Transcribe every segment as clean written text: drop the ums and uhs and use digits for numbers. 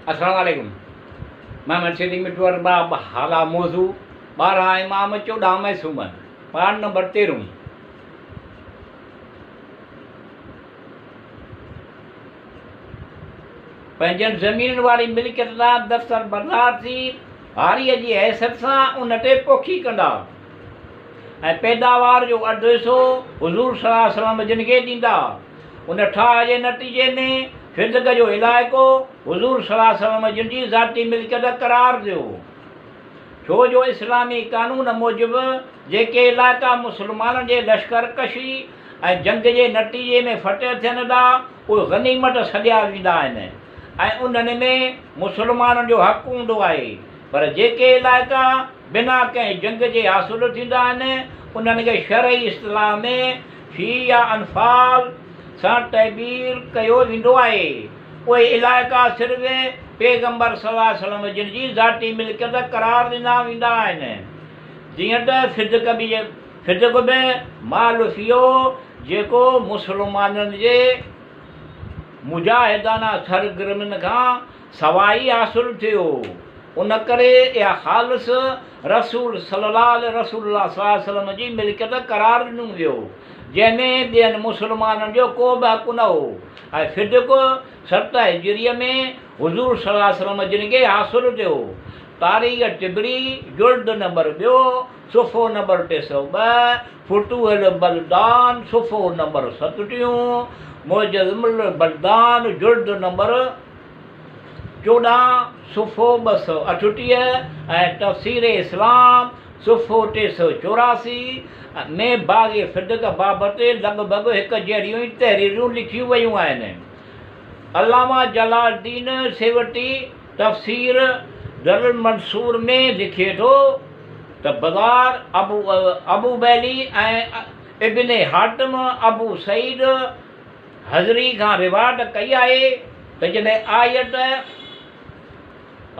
अस्सलाम वालेकुम। मैं मनशेदी मिटवर बाब हाला मौजू 12 इमाम 14 में सुमन पान नंबर 13। पंहिंजनि ज़मीन वारी मिल्कियत लाइ दफ़्तर बरदार थी हारीअ जी हैसियत सां उन ते पोखी कंदा ऐं पैदावार जो अधु हिसो हुज़ूर सल्लल्लाहु अलैहि वसल्लम जिन खे ॾींदा। उन ठाह जे नतीजे में फिदक जो इलाइक़ो हुज़ूर सल्लल्लाहु अलैहि वसल्लम जिन जी ज़ाती मिल्कियत करार थियो। छो जो इस्लामी कानून मूजिबि जेके इलाइक़ा मुस्लमाननि जे लश्करकशी ऐं जंग जे नतीजे में फतह थियनि था उहे गनीमत सॾिया वेंदा आहिनि ऐं उन्हनि में मुस्लमाननि जो हक़ हूंदो आहे। पर जेके इलाइक़ा बिना कंहिं जंग जे हासिलु थींदा आहिनि उन्हनि खे शरई इस्तिलाह में फ़ी या अनफाल सां तहबीर कयो वेंदो आहे। उहे इलाइक़ा सिर्फ़ु पैगम्बर सल्लल्लाहु अलैहि वसल्लम जिन जी ज़ाती मिल्कियत करार ॾिना वेंदा आहिनि। जीअं त फिदक बि माल फियो जेको मुस्लमाननि जे मुजाहिदाना सरगर्मियुनि खां सवाइ हासिलु थियो। उन करे इहा ख़ालिस रसूल सल्लल्लाहु अलैहि वसल्लम जी मिल्कियत करार ॾिनो वियो जंहिंमें ॿियनि मुस्लमाननि जो को बि हक़ु न हो। ऐं फिदक 7 हिजरीअ में हुज़ूर सल्लल्लाहु अलैहि वसल्लम जिन खे हासिलु थियो। तारीख़ Tabari जुल्द number 2 सुफ़ो number 302 फुतूहुल बलदान सुफ़ो number 37 मुअज्जमुल बलदान जुल्द number 14 सुफ़ो 238 ऐं तफ़सीर इस्लाम सुफ़ो 384 में बाग़ फिदक बाबति लॻभॻि हिकु जहिड़ियूं ई तहरीरूं लिखियूं वयूं आहिनि। अल्लामा जलालुद्दीन सेवटी तफ़सीर दरुल मंसूर में लिखे थो त बज़ार अबू बैली ऐं इब्न हातिम अबू सईद हज़री खां रिवायत कई आहे त जॾहिं आयत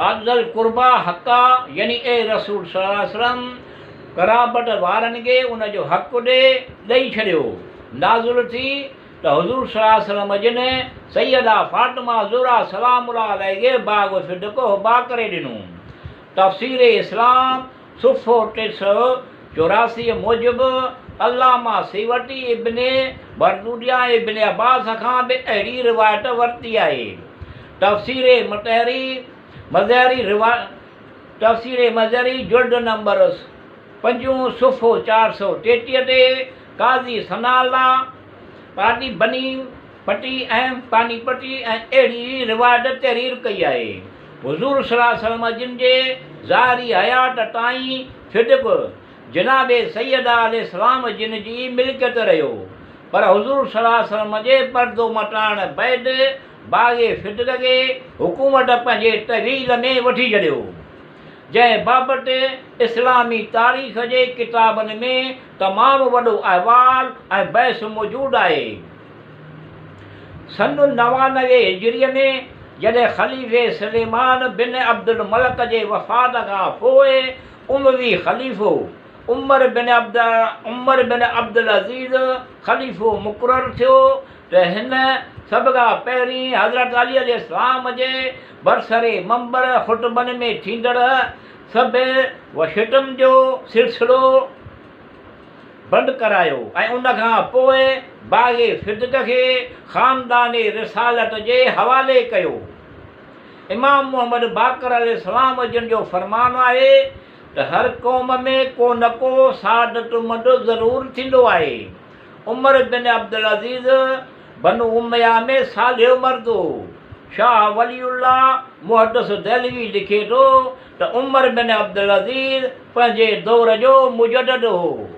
आज़ल कुर्बा हक़ा यानी ए रसूल सल्लल्लाहु अलैहि वसल्लम कराबत वारनि खे उनजो हक़ु ॾेई छॾियो नाज़िल थी त हुज़ूर सल्लल्लाहु अलैहि वसल्लम जिन सैयदा फातिमा ज़ुहरा सलामुल्लाह अलैहा खे बाग़ फिदक हुबा करे ॾिनो। तफ़सीर इस्लाम सुफ़ो 384 मूजिबि अल्लामा सेवटी इब्न बरदूदिया इब्न अब्बास खां बि अहिड़ी रिवायत वरिती आहे। तफ़सीर मज़हरी जुल्द नंबर 5 सुफ़ो 433 ते काज़ी सनाला पानीपटी ऐं अहिड़ी रिवायत तहरीर कई आहे। हुज़ूर सल्लल्लाहु अलैहि वसल्लम जिन जे ज़ाहिरी हयात ताईं फिदक जनाबे सैयदा अलैहिस्सलाम जिन जी मिल्कियत रहियो। पर हुज़ूर सल्लल्लाहु अलैहि वसल्लम जे पर्दो मटाइण बैदि बाग़े फिदक खे हुकूमत पंहिंजे तहवील में वठी छॾियो जंहिं बाबति इस्लामी तारीख़ जे किताबनि में तमामु वॾो अहवाल ऐं बहस मौजूदु आहे। सन 99 हिजरीअ में जॾहिं ख़लीफ़े सुलेमान बिन अब्दुल मलिक जे वफ़ात खां पोइ उमवी ख़लीफ़ो उमर बिन अब्दुल अज़ीज़ ख़लीफ़ो मुक़ररु थियो त हिन सभ खां पहिरीं हज़रत अली अलैहिस्सलाम जे बरसरे मंबर ख़ुतबनि में थींदड़ सभु वशिटम जो सिलसिलो बंदि करायो ऐं उन खां पोइ बाग़े फिदक खे ख़ानदानी रिसालत जे हवाले कयो। इमाम मुहम्मद बाक़र अलैहिस्सलाम जिन जो फ़रमानु आहे त हर क़ौम में को न को सादतमंद ज़रूरु थींदो आहे। उमर बिन अब्दुल अज़ीज़ बनु उमया में सालियो मर्द हो। शाह वलीउल्लाह मुहद्दिस दहलवी लिखे थो त उमर बिन अब्दुल अज़ीज़ पंहिंजे दौर जो मुजद्दिद हो।